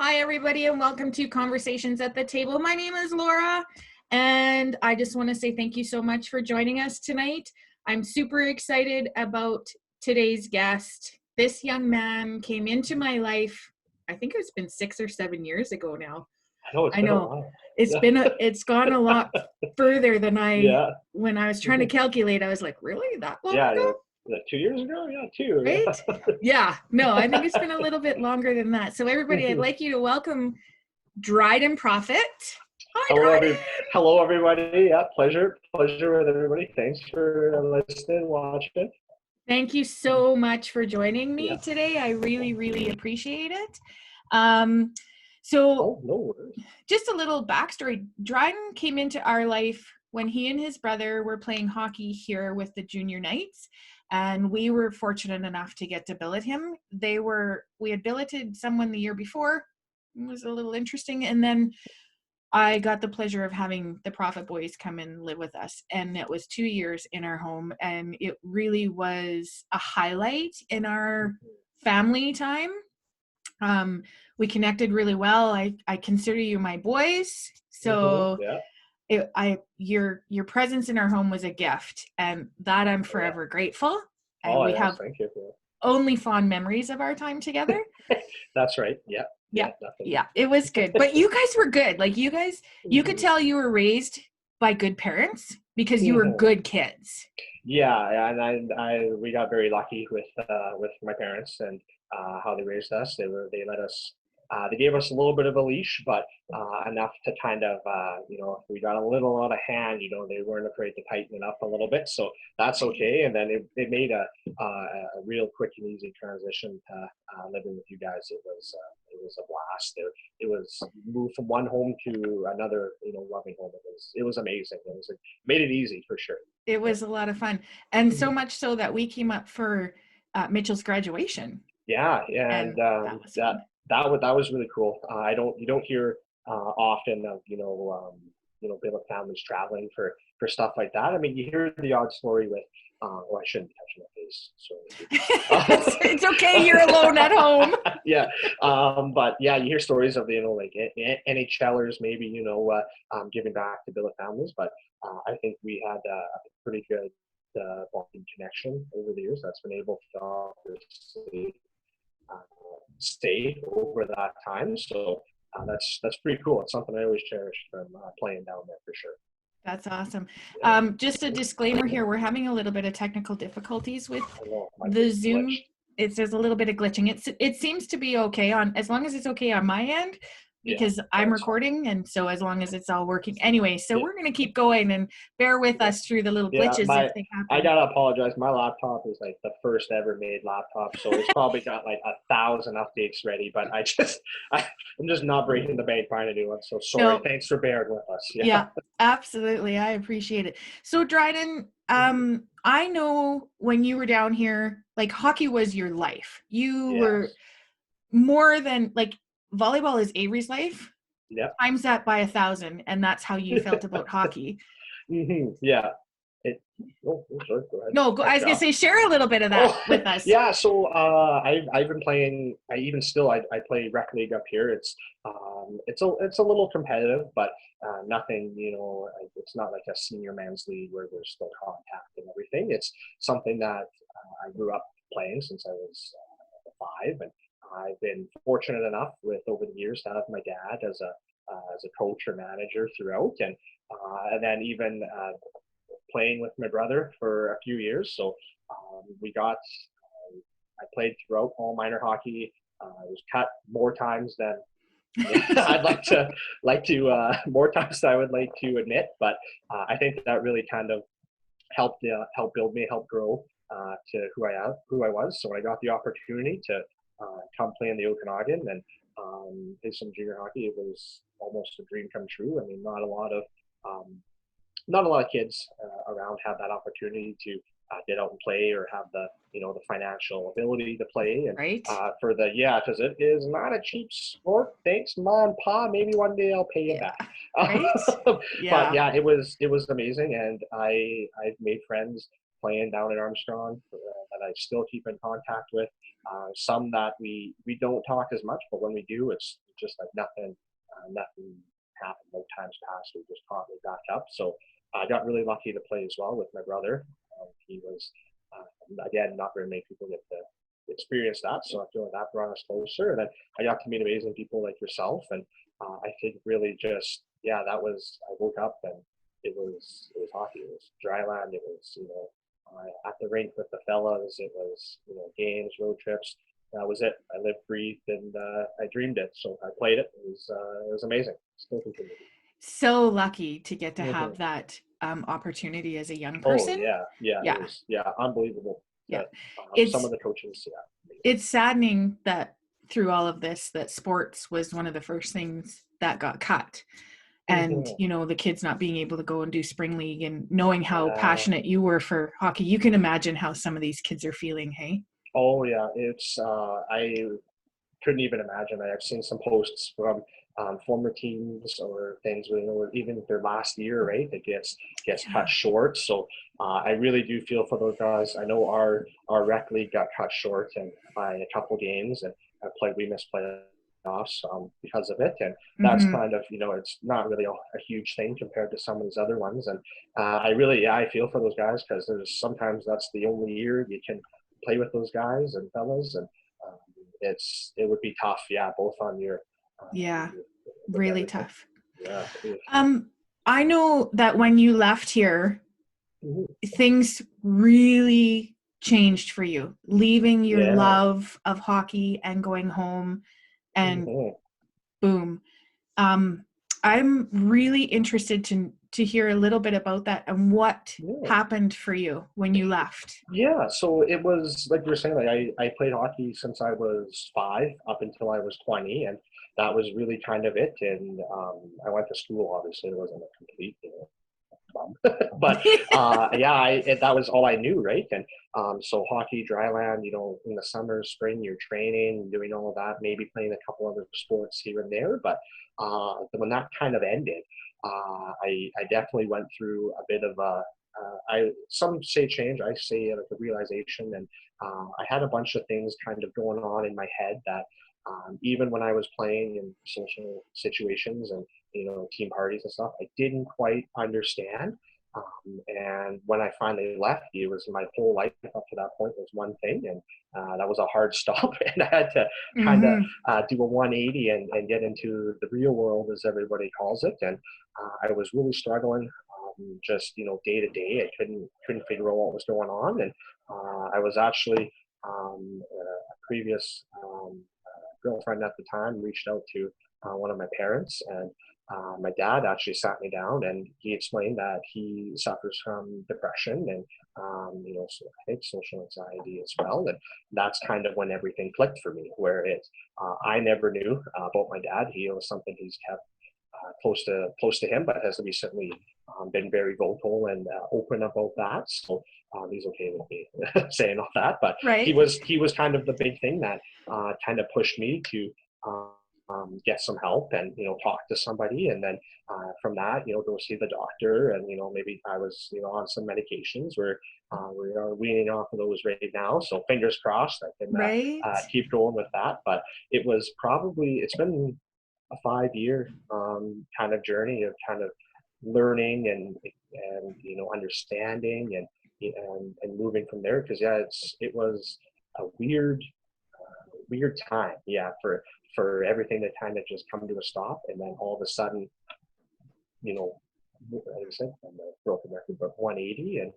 Hi, everybody, and welcome to Conversations at the Table. My name is Laura, and I just want to say thank you so much for joining us tonight. I'm super excited about today's guest. This young man came into my life, I think it's been 6 or 7 years ago now. I know it's I been a know while. it's gone a lot further than Yeah. when I was trying to calculate, I was like, really? That long Yeah. ago? 2 years ago? Yeah, two. Right? Yeah. Yeah, no, I think it's been a little bit longer than that. So everybody, I'd like you to welcome Dryden Profeit. Hi, Hello, Dryden. Hello, everybody. Yeah, pleasure with everybody. Thanks for listening, watching. Thank you so much for joining me Yeah. today. I really, really appreciate it. So No worries. just a little backstory. Dryden came into our life when he and his brother were playing hockey here with the junior knights. And we were fortunate enough to get to billet him. We had billeted someone the year before. It was a little interesting. And then I got the pleasure of having the Profeit boys come and live with us. And it was 2 years in our home. And it really was a highlight in our family time. We connected really well. I consider you my boys. So your presence in our home was a gift. And that I'm forever grateful. And we have thank you. only fond memories of our time together. That's right. Yeah. Yeah, it was good. But you guys were good. Like you guys, you could tell you were raised by good parents because you were good kids. Yeah, and we got very lucky with my parents and how they raised us. They let us. They gave us a little bit of a leash, but enough to kind of, if we got a little out of hand, they weren't afraid to tighten it up a little bit. So that's okay. And then it made a real quick and easy transition to living with you guys. It was a blast. It was moved from one home to another, loving home. It was amazing. Made it easy for sure. It was a lot of fun, and so much so that we came up for Mitchell's graduation. Yeah, and that was really cool. You don't hear often of billet families traveling for stuff like that. I mean, you hear the odd story with I shouldn't touch my face. So it's okay, you're alone at home. Yeah, but yeah, you hear stories of like NHLers maybe giving back to billet families, but I think we had a pretty good bonding connection over the years that's been able to obviously stay over that time. So that's pretty cool. It's something I always cherish from playing down there for sure. That's awesome. Just a disclaimer here, we're having a little bit of technical difficulties with the Zoom. There's a little bit of glitching. It seems to be okay as long as it's okay on my end, because I'm recording, and so as long as it's all working. Anyway, so we're going to keep going and bear with us through the little glitches if they happen. I got to apologize. My laptop is like the first ever made laptop, so it's probably got like 1,000 updates ready, but I'm just not breaking the bank buying a new one, so sorry. No. Thanks for bearing with us. Yeah, absolutely. I appreciate it. So Dryden, I know when you were down here, like hockey was your life. You were more than like volleyball is Avery's life. Yeah. Times that by 1,000, and that's how you felt about hockey. Yeah. Sorry, go ahead. No, I was gonna say share a little bit of that with us. Yeah, so I've been playing. I play rec league up here. It's a little competitive, but nothing. It's not like a senior men's league where there's still contact and everything. It's something that I grew up playing since I was 5, and I've been fortunate enough over the years to have my dad as a coach or manager throughout, and then even playing with my brother for a few years. So I played throughout all minor hockey. I was cut more times than I'd like to more times than I would like to admit, but I think that really kind of helped build me, help grow to who I was. So when I got the opportunity to come play in the Okanagan and play some junior hockey, it was almost a dream come true. I mean, not a lot of kids around have that opportunity to get out and play or have the financial ability to play, and right. Because it is not a cheap sport. Thanks, Mom, Pa. Maybe one day I'll pay you back. Right. But yeah, it was amazing, and I've made friends playing down at Armstrong that that I still keep in contact with. Some that we don't talk as much, but when we do, it's just like nothing happened. No times passed. We just caught me back up. So I got really lucky to play as well with my brother. He was again, not very many people get to experience that, so I feel like that brought us closer. And then I got to meet amazing people like yourself, and I think really just that was, I woke up and it was hockey. It was Dryland. It was at the rink with the fellas. It was games, road trips. That was it. I lived, breathed, and I dreamed it. So I played it. It was amazing. Still continue. So lucky to get to have Mm-hmm. that opportunity as a young Oh person. yeah. It was unbelievable. Yeah. Some It's of the coaches, it's saddening that through all of this, that sports was one of the first things that got cut. And, Mm-hmm. the kids not being able to go and do spring league, and knowing how Yeah. passionate you were for hockey, you can imagine how some of these kids are feeling, hey? Oh yeah. It's I couldn't even imagine. I've seen some posts from former teams or things where even their last year, right, it gets cut short. So I really do feel for those guys. I know our rec league got cut short and by a couple games, and we missed playoffs because of it. And that's Mm-hmm. kind of it's not really a huge thing compared to some of these other ones. And I feel for those guys, because there's sometimes that's the only year you can play with those guys and fellas, and um, it would be tough, both on your Yeah, with really everything. tough. Yeah. I know that when you left here, Mhm. things really changed for you, leaving your Yeah. love of hockey and going home, and Mhm. boom. Um, I'm really interested to hear a little bit about that and what Yeah. happened for you when you left. Yeah, so it was like you were saying, like I played hockey since I was 5 up until I was 20, and that was really kind of it. And I went to school. Obviously, it wasn't a complete, bum, but that was all I knew, right? And so hockey, dryland, in the summer, spring, you're training, doing all of that, maybe playing a couple other sports here and there. But when that kind of ended, I definitely went through a bit of a some say change, I say like a realization, and I had a bunch of things kind of going on in my head that even when I was playing in social situations and team parties and stuff, I didn't quite understand. And when I finally left, it was my whole life up to that point was one thing, and that was a hard stop, and I had to kind of Mm-hmm. do a 180 and get into the real world, as everybody calls it. And I was really struggling, just day to day. I couldn't figure out what was going on, and I was actually a previous girlfriend at the time reached out to one of my parents, and my dad actually sat me down and he explained that he suffers from depression and so I think social anxiety as well. And that's kind of when everything clicked for me, where I never knew about my dad. He was something he's kept close to him, but has recently been very vocal and open about that. So he's okay with me saying all that. But he Right. was kind of the big thing that kind of pushed me to get some help and talk to somebody, and then from that go see the doctor, and maybe I was on some medications where we are weaning off of those right now. So fingers crossed I can Right. keep going with that. But it's been a 5 year kind of journey of kind of learning and understanding and moving from there, because it was a weird time, for everything to kind of just come to a stop, and then all of a sudden, like I said, I'm a broken record, but 180 and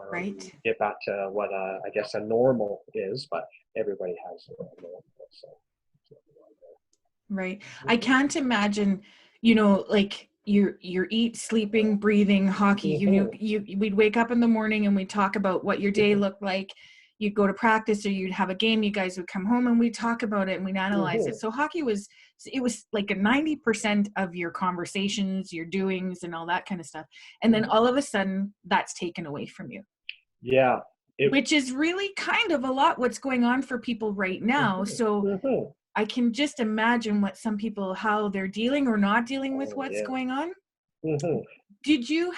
Right. get back to what I guess a normal is, but everybody has a normal. So, Right. I can't imagine, like you're eat, sleeping, breathing hockey. mm-hmm, We'd wake up in the morning and we'd talk about what your day mm-hmm, looked like. You'd go to practice or you'd have a game. You guys would come home and we'd talk about it and we'd analyze it. mm-hmm, So hockey was like a 90% of your conversations, your doings, and all that kind of stuff. And then mm-hmm. all of a sudden that's taken away from you, Yeah. It. which is really kind of a lot what's going on for people right now. Mm-hmm, So mm-hmm. I can just imagine what some people, how they're dealing or not dealing with Oh what's yeah. going on. Mm-hmm,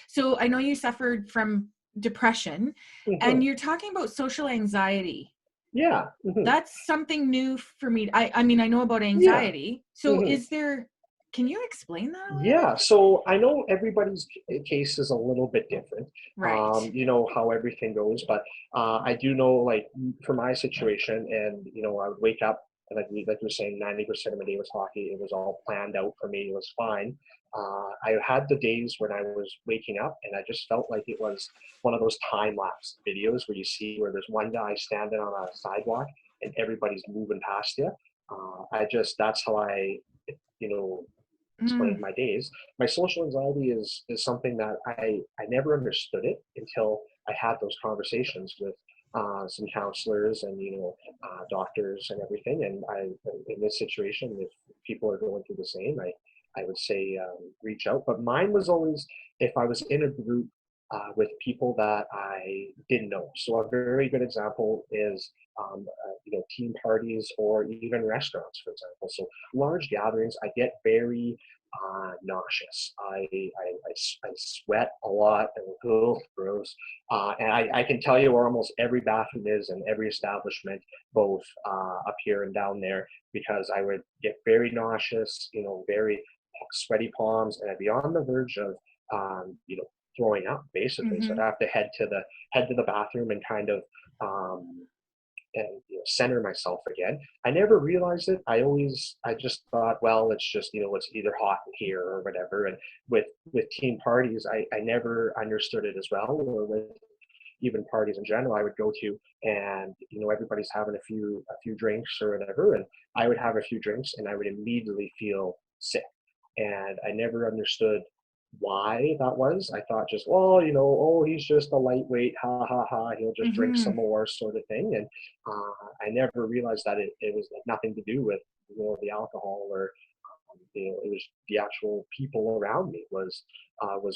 So I know you suffered from depression, Mm-hmm. and you're talking about social anxiety. Yeah. Mm-hmm. That's something new for me. I mean, I know about Yeah. anxiety. So Mm-hmm. can you explain that a little bit? Yeah, so I know everybody's case is a little bit different. Right. You know how everything goes, but I do know, like for my situation, and I would wake up and like you were saying, 90% of my day was hockey. It was all planned out for me. It was fine. I had the days when I was waking up and I just felt like it was one of those time lapse videos where you see where there's one guy standing on a sidewalk and everybody's moving past you. That's how you know explain Mm, my days. My social anxiety is something that I never understood it until I had those conversations with some counselors and doctors and everything. And in this situation, if people are going through the same, I would say reach out. But mine was always if I was in a group with people that I didn't know. So a very good example is team parties or even restaurants, for example. So large gatherings, I get very nauseous. I sweat a lot and gross. And I can tell you where almost every bathroom is in every establishment, both up here and down there, because I would get very nauseous, very sweaty palms, and I'd be on the verge of, throwing up basically. So mm-hmm. I'd have to head to the bathroom and kind of um, and center myself again. I never realized it. I just thought, well, it's just it's either hot in here or whatever. And with team parties, I never understood it as well. Or with even parties in general, I would go to, and everybody's having a few drinks or whatever, and I would have a few drinks, and I would immediately feel sick. And I never understood why that was. I thought just, well, oh, he's just a lightweight, ha ha ha, he'll just drink Mm-hmm. some more, sort of thing. And I never realized that it was like nothing to do with the alcohol, or it was the actual people around me was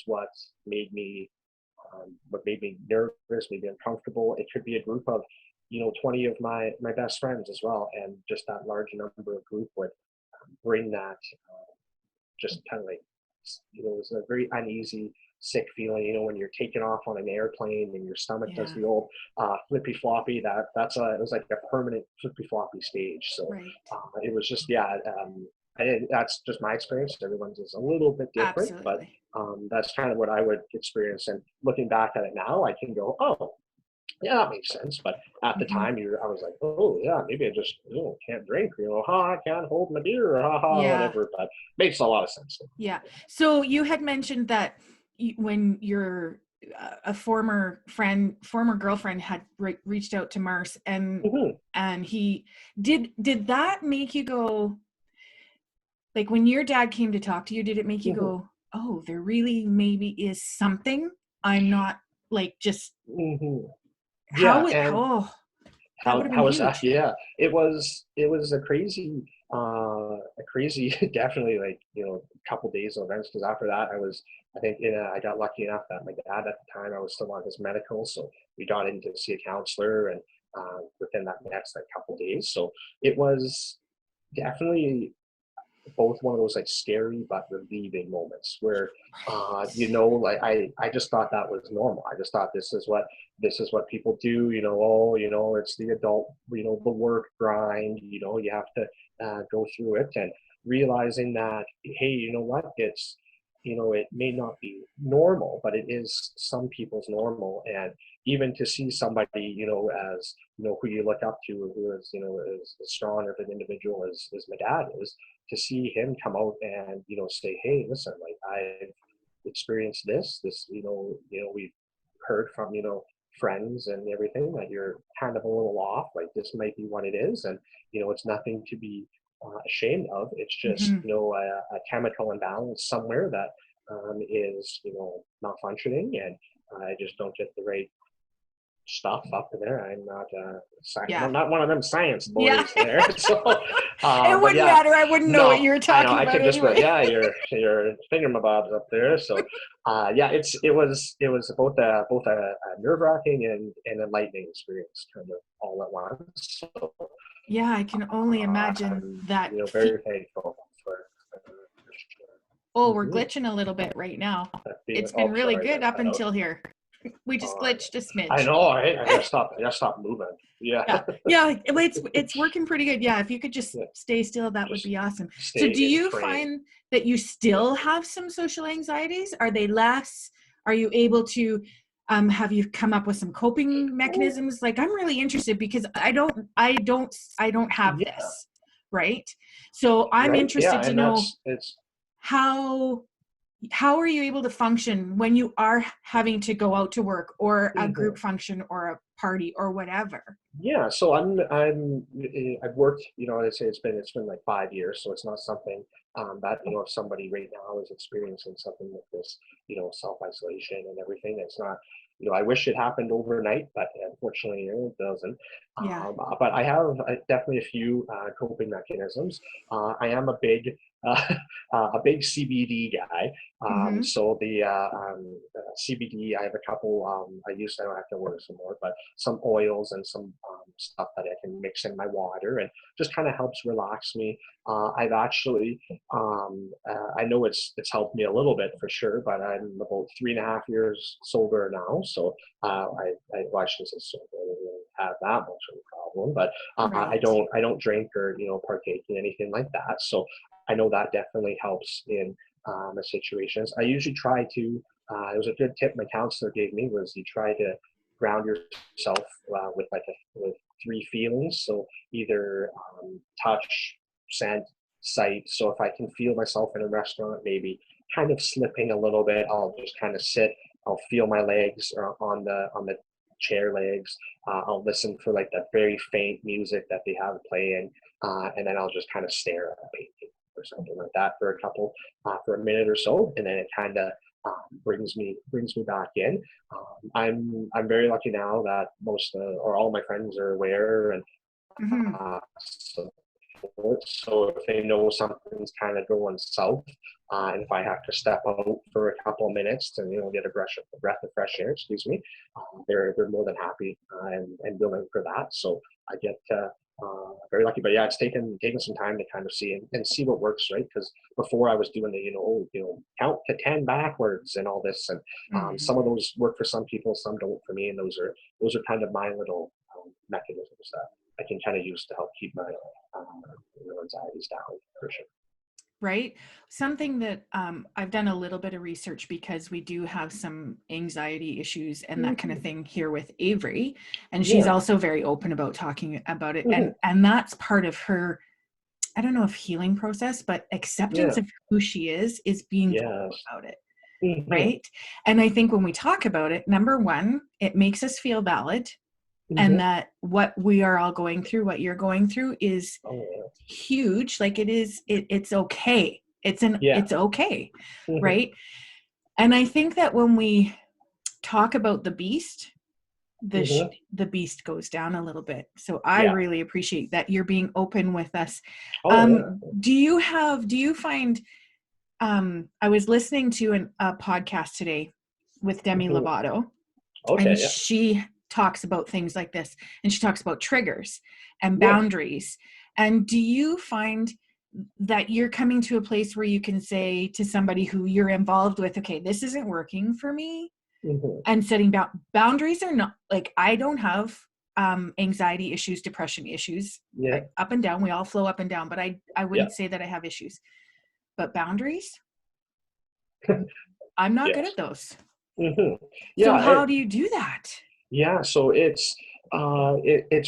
what made me nervous, made me uncomfortable. It could be a group of 20 of my best friends as well, and just that large number of group would bring that just kind of like it was a very uneasy, sick feeling. When you're taking off on an airplane and your stomach does Yeah. the old flippy floppy. It was like a permanent flippy floppy stage. So Right. it was just that's just my experience. Everyone's is a little bit different, but Absolutely. that's kind of what I would experience. And looking back at it now, I can go, oh, yeah, that makes sense. But at the Mm-hmm. time, I was like, oh yeah, maybe I just can't drink. I can't hold my beer, Yeah. whatever. But makes a lot of sense. Yeah. So you had mentioned that when your a former girlfriend had reached out to Mars, and Mm-hmm. he did that make you go, like when your dad came to talk to you, did it make you Mm-hmm. go, oh, there really maybe is something I'm not, like, just Mm-hmm. how Yeah, it and oh, that would have been how was that? huge. Yeah, it was a crazy definitely, like a couple days of events, because after that I think I got lucky enough that my dad at the time, I was still on his medical, so we got in to see a counselor, and within that next like couple days, so it was definitely both one of those like scary but relieving moments where like I just thought that was normal. I just thought this is what people do, it's the adult, the work grind, you have to go through it, and realizing that, hey, you know what, it may not be normal, but it is some people's normal. And even to see somebody, as who you look up to, who is as strong of an individual as my dad is, to see him come out and say, hey, listen, like I've experienced this, we've heard from friends and everything that you're kind of a little off, like this might be what it is, and it's nothing to be ashamed of. It's just Mm-hmm. a chemical imbalance somewhere that is malfunctioning, and I just don't get the right stuff up in there. I'm not Yeah. not one of them science Yeah. boys there. So, It but wouldn't yeah, matter. I wouldn't know what no, you were I know. talking I about could just be like, anyway. yeah, your thingamabobs up there. So, yeah, it was both a nerve wracking and enlightening experience, kind of all at once. So, Yeah, I can only imagine I'm that. very thankful for Oh, sure. we're Mm-hmm. glitching a little bit right now. That feeling. It's been Oh, really sorry, good that up cut out. until here. We just glitched a I smidge. know, right? I gotta stop moving. Yeah. Yeah. Yeah. It's working pretty good. Yeah. If you could just Yeah. stay still, that would Just be awesome. So stay do in you frame. find that you still have some social anxieties? Are they less? Are you able to, have you come up with some coping mechanisms? Like, I'm really interested because I don't have Yeah. this. Right. So I'm Right. Yeah. interested to And know it's how how are you able to function when you are having to go out to work or a mhm. group function or a party or whatever? Yeah, so I've worked, I'd say it's been like 5 years, so it's not something that, if somebody right now is experiencing something like this, self-isolation and everything, it's not, I wish it happened overnight, but unfortunately it doesn't. Yeah. But I have definitely a few coping mechanisms. I am uh, a big CBD guy. Mm-hmm. So the CBD, I have a couple. I don't have to order some more, but some oils and some stuff that I can mix in my water, and just kind of helps relax me. I've actually, I know it's helped me a little bit for sure, but I'm about 3.5 years sober now, so well, I shouldn't say sober. I don't really have that much of a problem, but Right. I don't drink or partake in anything like that. So I know that definitely helps in the situations. I usually try to. It was a good tip my counselor gave me was you try to ground yourself with three feelings. So either touch, scent, sight. So if I can feel myself in a restaurant, maybe kind of slipping a little bit, I'll just kind of sit. I'll feel my legs on the chair legs. I'll listen for like that very faint music that they have playing, and then I'll just kind of stare at a painting or something like that for a minute or so, and then it kind of brings me back in. I'm very lucky now that most or all my friends are aware and Mm-hmm. support. So if they know something's kind of going south, and if I have to step out for a couple of minutes to get a breath of fresh air, excuse me, they're more than happy and willing for that. So I get very lucky. But yeah, it's taken some time to kind of see and see what works, right? Because before I was doing the count to 10 backwards and all this, and Mm-hmm. some of those work for some people, some don't for me, and those are kind of my little mechanisms that I can kind of use to help keep my anxieties down for sure. Right. Something that I've done a little bit of research because we do have some anxiety issues and that kind of Mm-hmm. thing here with Avery, and she's Yeah. also very open about talking about it, Mm-hmm. and that's part of her, I don't know if healing process, but acceptance Yeah. of who she is being Yes. vocal about it. Mm-hmm. Right. And I think when we talk about it, number one, it makes us feel valid, and Mm-hmm. that what we are all going through, what you're going through, is Oh huge. Like, it's okay. yeah. It's okay. Yeah. Mm-hmm. Right. And I think that when we talk about the beast, Mm-hmm. the beast goes down a little bit. So I Yeah. really appreciate that you're being open with us. Oh yeah. Do you find, I was listening to a podcast today with Demi Mm-hmm. Lovato, and Okay. Yeah. she talks about things like this, and she talks about triggers and Yeah. boundaries. And do you find that you're coming to a place where you can say to somebody who you're involved with, okay, this isn't working for me, Mm-hmm. and setting boundaries are not, like, I don't have anxiety issues, depression issues, Yeah. up and down, we all flow up and down, but I Yeah. wouldn't say that I have issues. But boundaries, I'm not good Yes. at those. Mm-hmm. So Yeah. how do you do that? Yeah. So it's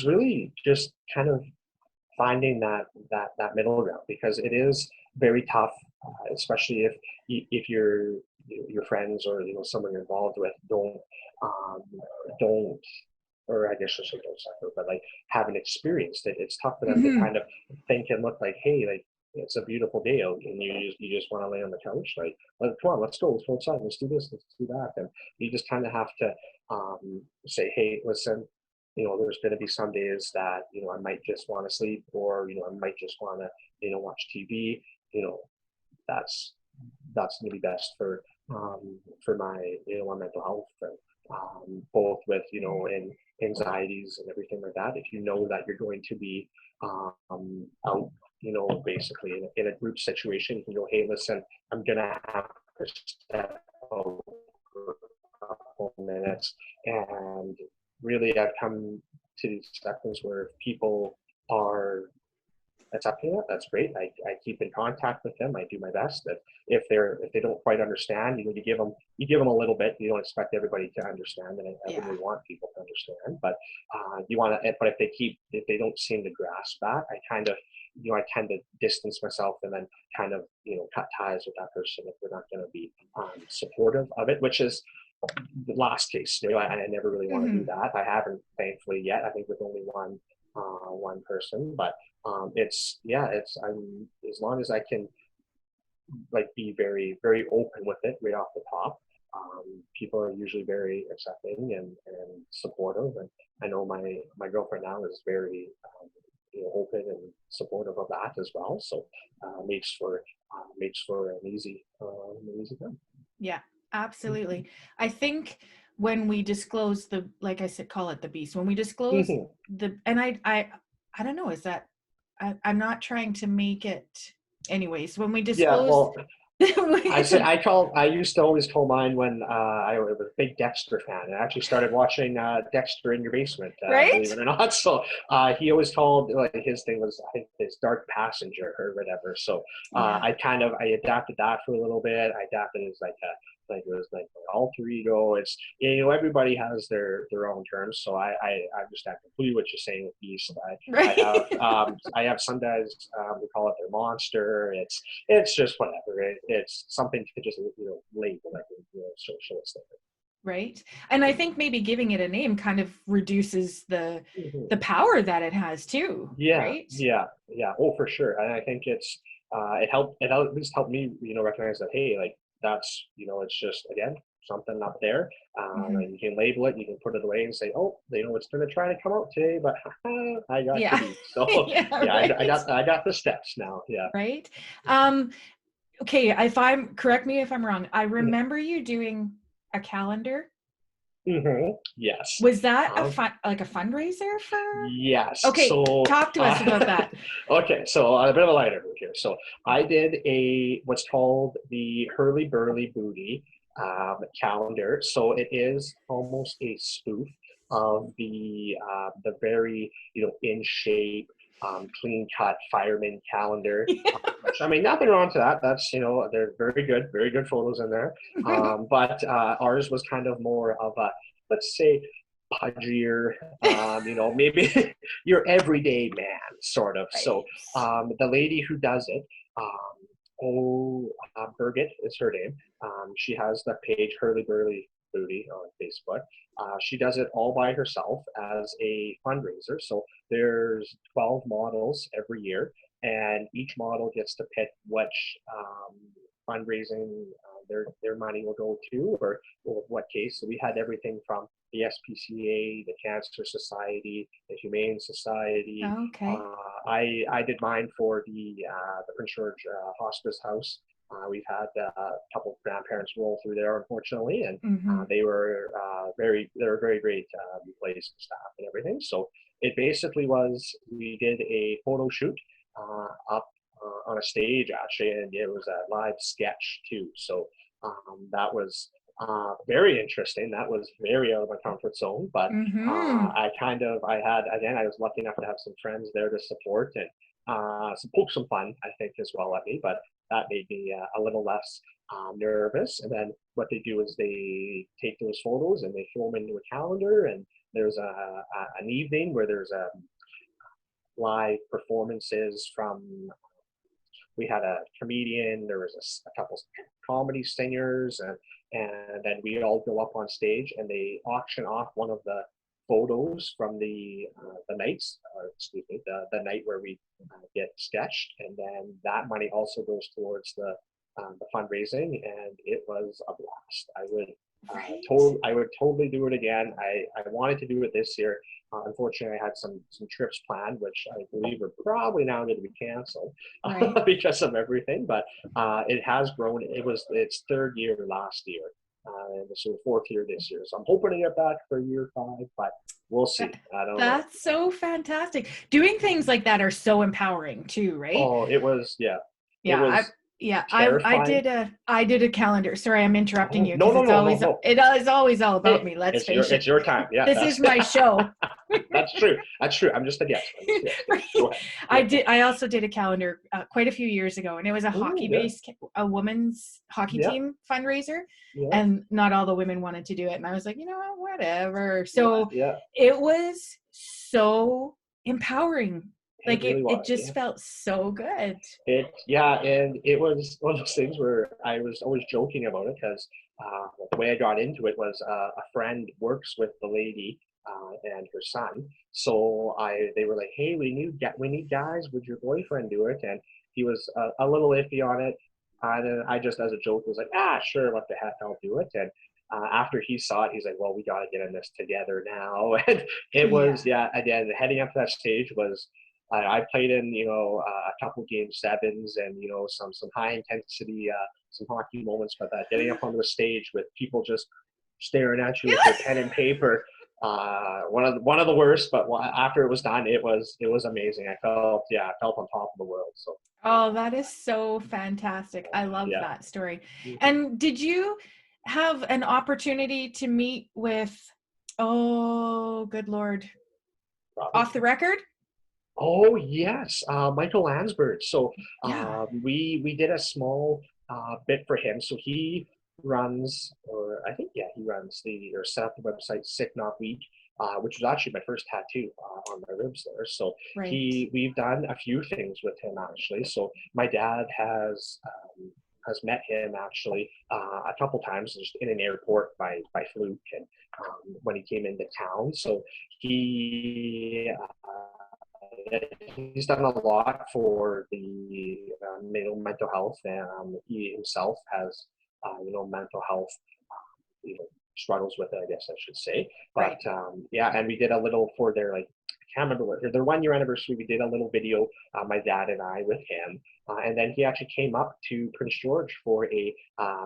really just kind of finding that middle ground because it is very tough, especially if your friends or someone you're involved with um, don't or I guess I should don't suffer, but like haven't experienced it. It's tough for them to Mm-hmm. kind of think and look like, hey, like it's a beautiful day out, and you just want to lay on the couch, like, come on, let's go outside, let's do this, let's do that, and you just kind of have to say, hey, listen, there's going to be some days that I might just want to sleep, or I might just want to watch TV. You know, that's going to be best for my my mental health, and both with in anxieties and everything like that. If you know that you're going to be out, basically in a group situation, you can go, hey, listen, I'm gonna have to step out for a couple and really I've come to these acceptance where people are accepting it. That's great. I keep in contact with them. I do my best. That if they don't quite understand, you give them a little bit. You don't expect everybody to understand, and I really want people to understand. But you want to. But if they don't seem to grasp that, I tend to distance myself and then kind of cut ties with that person if they're not going to be supportive of it, which is the last case. I never really want to do that. I haven't, thankfully, yet. I think with only one person, but I'm, as long as I can be very, very open with it right off the top, people are usually very accepting and supportive. And I know my girlfriend now is very open and supportive of that as well. So makes for an easy thing. Yeah, absolutely. I think when we disclose like I said, call it the beast, when we disclose and I don't know, is that, I'm not trying to make it, anyways, when we disclose. I used to always call mine when I was a big Dexter fan. I actually started watching Dexter in Your Basement, right? Believe it or not. So he always called, his thing was, I think, his Dark Passenger or whatever. So I adapted that for a little bit. I adapted it as it was like my alter ego. It's everybody has their own terms. So I understand completely what you're saying with Beast. I have some guys, we call it their monster. It's just whatever. It's something to just label show its there. Right. And I think maybe giving it a name kind of reduces the power that it has too. Yeah. Right? Yeah. Oh, for sure. And I think it at least helped me recognize that, hey, that's it's just, again, something up there, and you can label it, you can put it away and say, oh, it's going to try to come out today, but I got to be. So right. I got the steps now. Yeah. Right. Okay, correct me if I'm wrong, I remember you doing a calendar. Yes. Was that a fundraiser for? Yes. Okay, so talk to us about that. Okay, so a bit of a lighter mood here. So I did what's called the Hurly Burly Booty calendar. So it is almost a spoof of the very in shape, clean cut fireman calendar. I mean, nothing wrong to that. That's they're very good photos in there. But ours was kind of more of a, let's say, pudgier, maybe your everyday man sort of. Right. So the lady who does it, Birgit is her name. She has the page Hurly Burly Booty on Facebook. She does it all by herself as a fundraiser. So there's 12 models every year, and each model gets to pick which fundraising their money will go to, or what case. So we had everything from the SPCA, the Cancer Society, the Humane Society. Okay. I did mine for the Prince George Hospice House. We've had a couple of grandparents roll through there, unfortunately, and they were very great place staff and everything. So it basically was, we did a photo shoot up on a stage, actually, and it was a live sketch too. So that was very interesting. That was very out of my comfort zone, but I was lucky enough to have some friends there to support and poke some fun, I think, as well at me, but that made me a little less nervous. And then what they do is they take those photos and they throw them into a calendar, and there's an evening where there's live performances from, we had a comedian, there was a couple comedy singers, and then we all go up on stage and they auction off one of the photos from the night where we get sketched, and then that money also goes towards the fundraising, and it was a blast. I would totally do it again. I wanted to do it this year. Unfortunately, I had some trips planned, which I believe are probably now going to be canceled because of everything. But it has grown. Its third year last year, and so fourth year this year. So I'm hoping to get back for year 5, but we'll see. I don't know. That's so fantastic. Doing things like that are so empowering too, right? Oh, it was, yeah. Yeah, Yeah, terrifying. I did a calendar. Sorry, I'm interrupting Oh, you no, because no, no, no, no. it is always all about Hey, me. Let's face it. it's your time. Yeah, This is that's my show. that's true. That's true. I'm just a guest. I'm just a guest. Yeah, Right? go ahead. Yeah. I also did a calendar quite a few years ago, and it was a Oh, good. a women's hockey Yeah, team fundraiser, yeah, and not all the women wanted to do it, and I was like, you know what, whatever. yeah, So yeah. it was so empowering. It Like really it was. just Yeah. felt so good. Yeah, and it was one of those things where I was always joking about it because the way I got into it was a friend works with the lady and her son. So they were like, hey, we need guys. Would your boyfriend do it? And he was a little iffy on it. And then I just, as a joke, was like, sure, what the heck, I'll do it. And after he saw it, he's like, well, we got to get in this together now. And it was, Yeah. yeah, again, heading up to that stage was I played in, a couple game sevens and, some high intensity, some hockey moments, but getting up onto a stage with people just staring at you with their pen and paper, one of the worst, but after it was done, it was amazing. I felt on top of the world. So, Oh, that is so fantastic. I love yeah. that story. Mhm. And did you have an opportunity to meet with, oh, good Lord, Robin? off the record? Oh yes, Michael Landsberg. So Yeah, we did a small bit for him. So he runs, or I think he runs or set up the website Sick Not Weak, which was actually my first tattoo on my ribs there. So right, we've done a few things with him actually. So my dad has met him actually a couple times just in an airport by fluke and when he came into town. So he he's done a lot for the mental health, and he himself has mental health struggles with it, I guess I should say. But right. yeah, and we did a little for their I can't remember what their 1 year anniversary. We did a little video, my dad and I with him, and then he actually came up to Prince George for a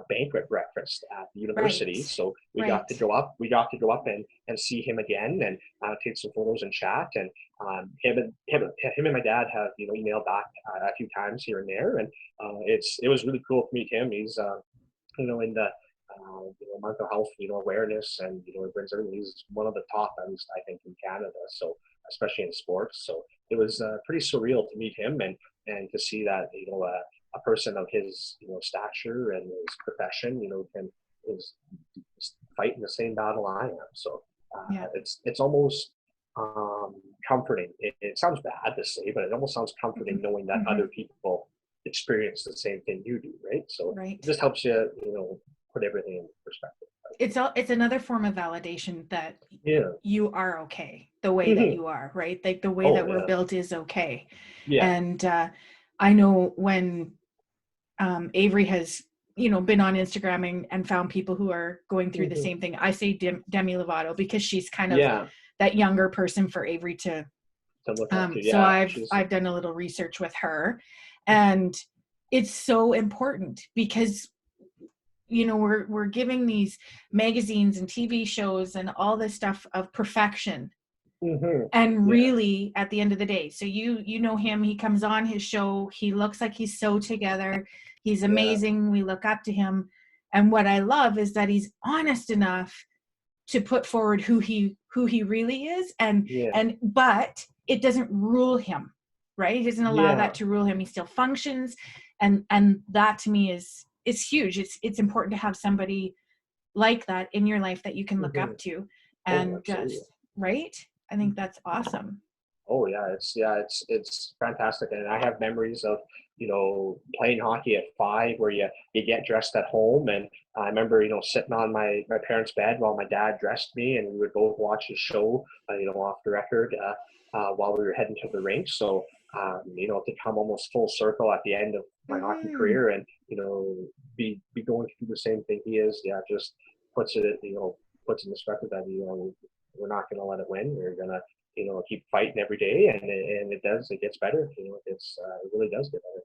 banquet breakfast at the university. Right, So we got right. to go up. We got to go up and see him again and take some photos and chat. And him and my dad have emailed back a few times here and there, and it was really cool to meet him. He's in the mental health, awareness, and it brings everything. He's one of the top, at least I think, in Canada. So especially in sports, so it was pretty surreal to meet him and to see that a person of his stature and his profession, is fighting the same battle I am. So Yeah. it's almost comforting. It sounds bad to say, but it almost sounds comforting Hmm. knowing that Hmm. other people experience the same thing you do, right? So it Right. just helps you, put everything in perspective. It's another form of validation that Yeah. you are okay the way that Mm-hmm. you are, right? Like the way Oh that we're yeah. built is okay. Yeah. And I know when Avery has been on Instagram and found people who are going through the Mm-hmm. same thing. I say Demi Lovato because she's kind of Yeah. that younger person for Avery to To look up to. so Yeah. I've done a little research with her, and it's so important because we're giving these magazines and TV shows and all this stuff of perfection, Mm-hmm. and Yeah. really at the end of the day, so you know him, he comes on his show, he looks like he's so together, he's Yeah. amazing, we look up to him, and what I love is that he's honest enough to put forward who he really is, Yeah. but it doesn't rule him, right? He doesn't allow that Yeah. to rule him. He still functions, and that to me is huge. It's important to have somebody like that in your life that you can look Mm-hmm. up to, Oh, and absolutely. right, I think that's awesome. Oh it's fantastic, and I have memories of playing hockey at 5, where you get dressed at home, and I remember sitting on my parents' bed while my dad dressed me, and we would both watch his show, off the record, while we were heading to the rink. So to come almost full circle at the end of my hockey Hmm. career, and be going through the same thing he is, just puts it puts in perspective that we're not going to let it win. We're gonna keep fighting every day, and it gets better. It really does get better.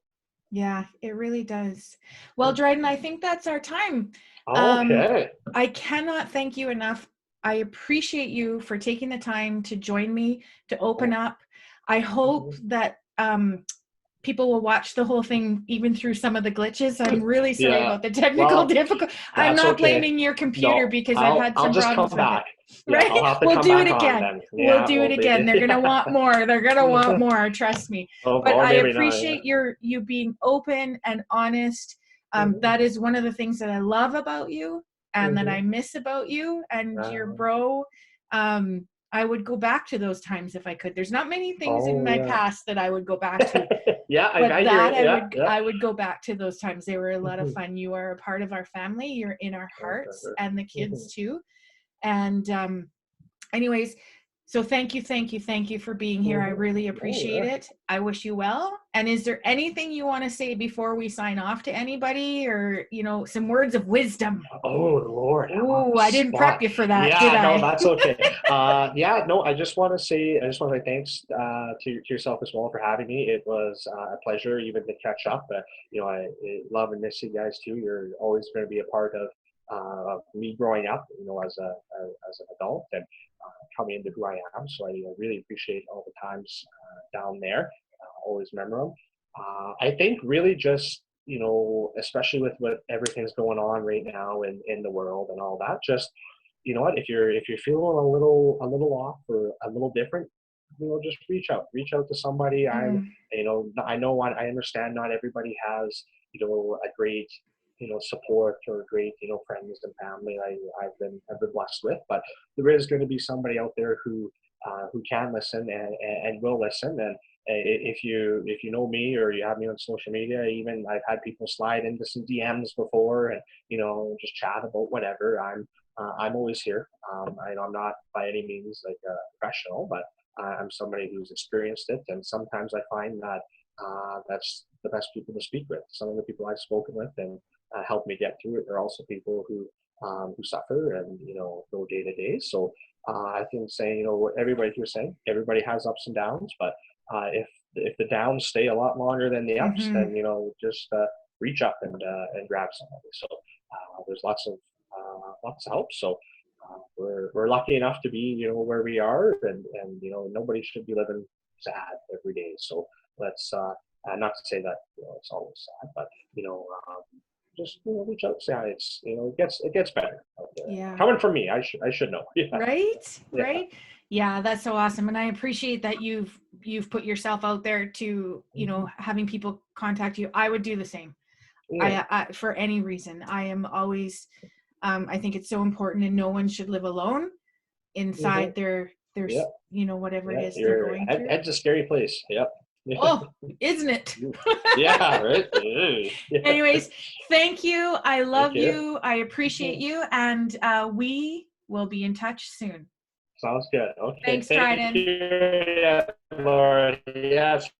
Yeah, it really does. Well, Dryden, I think that's our time. um Okay. I cannot thank you enough. I appreciate you for taking the time to join me, to open Oh, up. I hope mhm. that people will watch the whole thing even through some of the glitches. I'm really sorry Yeah. about the technical Well, difficulty. I'm that's not okay. blaming your computer No, because I've had I'll some just come problems with it. back. Yeah, Right? I'll have to We'll come do it back on again. then. We'll Yeah, do it well, again. maybe. They're gonna want more. They're gonna want more. Trust me. Oh, But or I maybe not. Yeah. appreciate you being open and honest. Mhm. That is one of the things that I love about you and that Mhm. I miss about you and your Uh, bro. I would go back to those times if I could. There's not many things in oh my yeah. past that I would go back to, Yeah, but I hear that it. Yeah, yeah. I would go back to those times. They were a lot of Mhm. fun. You are a part of our family. You're in our hearts and the Mhm. kids too. And anyways, so thank you for being here. I Mhm. really Oh appreciate yeah. it. I wish you well. And is there anything you want to say before we sign off to anybody, or some words of wisdom? Oh Lord, I'm on Oh, the I didn't prep spot. you for that, did Yeah, no, I? that's okay. Yeah, no, I just want to say thanks to yourself as well for having me. It was a pleasure even to catch up. I love and miss you guys too. You're always going to be a part of me growing up, as an adult and coming into who I am. So I really appreciate all the times down there. Always remember them. I think really just especially with what everything's going on right now in the world and all that, just what, if you're feeling a little off or a little different, just reach out to somebody. Mm, I know I understand not everybody has a great support or great friends and family I've been blessed with, but there is going to be somebody out there who can listen and will listen. And if you know me or you have me on social media, even I've had people slide into some DMs before and just chat about whatever. I'm always here. I'm not by any means like a professional, but I'm somebody who's experienced it, and sometimes I find that that's the best people to speak with. Some of the people I've spoken with and helped me get through it are also people who suffer and go day to day. So I think saying what everybody here saying, everybody has ups and downs, but if the downs stay a lot longer than the ups, mm-hmm. then just reach up and grab somebody. So there's lots of help. So we're lucky enough to be where we are, and nobody should be living sad every day. So let's not to say that it's always sad, but just reach out, say hi. It's it gets better out there. Yeah. Coming from me, I should know. Yeah, Right, yeah. right. Yeah, that's so awesome. And I appreciate that you've put yourself out there to, Mm-hmm. having people contact you. I would do the same. Yeah. I for any reason. I am always I think it's so important, and no one should live alone Mm-hmm. inside their Yeah. whatever it Yeah. is they're Your going through. head's a scary place. Yep. Oh, isn't it? Yeah. Right. Yeah. Anyways, thank you. I Thank love you. you. I appreciate Mhm. you, and we will be in touch soon. Sounds good. Okay. Thanks, Thank Dryden. you, yeah, Laura. Yes.